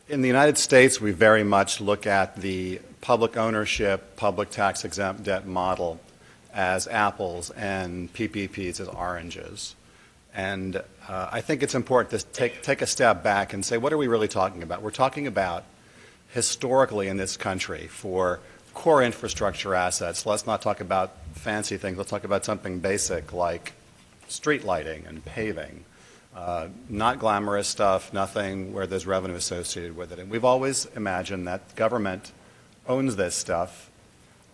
In the United States, we very much look at the public ownership, public tax-exempt debt model as apples and PPPs as oranges. And I think it's important to take a step back and say, what are we really talking about? We're talking about historically in this country for core infrastructure assets. Let's not talk about fancy things. Let's talk about something basic like street lighting and paving. Not glamorous stuff, nothing where there's revenue associated with it. And we've always imagined that government owns this stuff,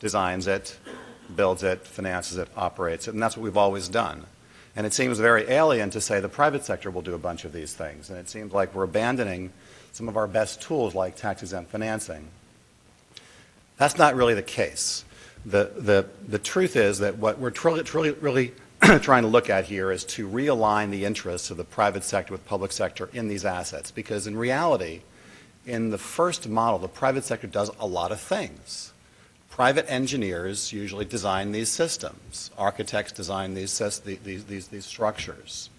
designs it, builds it, finances it, operates it, and that's what we've always done. And it seems very alien to say the private sector will do a bunch of these things. And it seems like we're abandoning some of our best tools like tax-exempt financing. That's not really the case. The truth is that what we're really trying to look at here is to realign the interests of the private sector with public sector in these assets. Because in reality, in the first model, the private sector does a lot of things. Private engineers usually design these systems. Architects design these structures.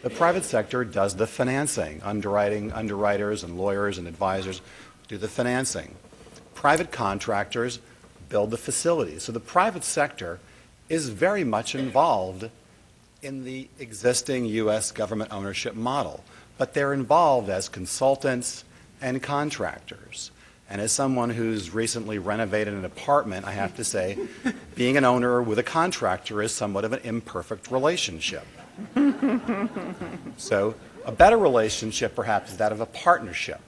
The private sector does the financing. Underwriters and lawyers and advisors do the financing. Private contractors build the facilities. So the private sector is very much involved in the existing U.S. government ownership model. But they're involved as consultants and contractors. And as someone who's recently renovated an apartment, I have to say, being an owner with a contractor is somewhat of an imperfect relationship. So a better relationship, perhaps, is that of a partnership,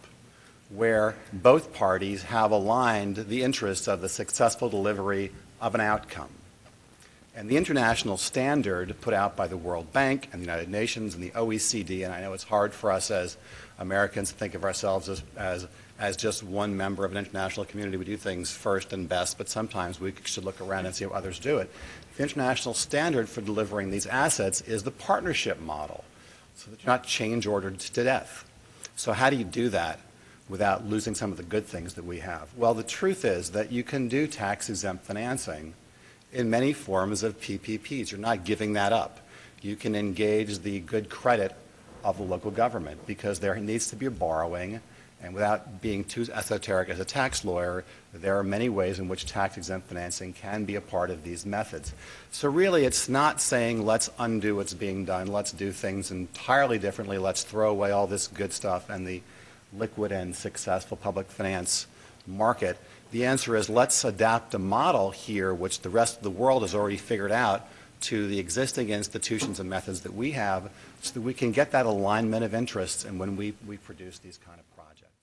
where both parties have aligned the interests of the successful delivery of an outcome. And the international standard put out by the World Bank and the United Nations and the OECD, and I know it's hard for us as Americans to think of ourselves as just one member of an international community. We do things first and best, but sometimes we should look around and see how others do it. The international standard for delivering these assets is the partnership model, so that you're not change ordered to death. So how do you do that without losing some of the good things that we have? Well, the truth is that you can do tax-exempt financing in many forms of PPPs. You're not giving that up. You can engage the good credit of the local government because there needs to be a borrowing, and without being too esoteric as a tax lawyer, there are many ways in which tax-exempt financing can be a part of these methods. So really it's not saying let's undo what's being done, let's do things entirely differently, let's throw away all this good stuff and the liquid and successful public finance market. The answer is let's adapt a model here which the rest of the world has already figured out to the existing institutions and methods that we have so that we can get that alignment of interests and when we produce these kind of projects.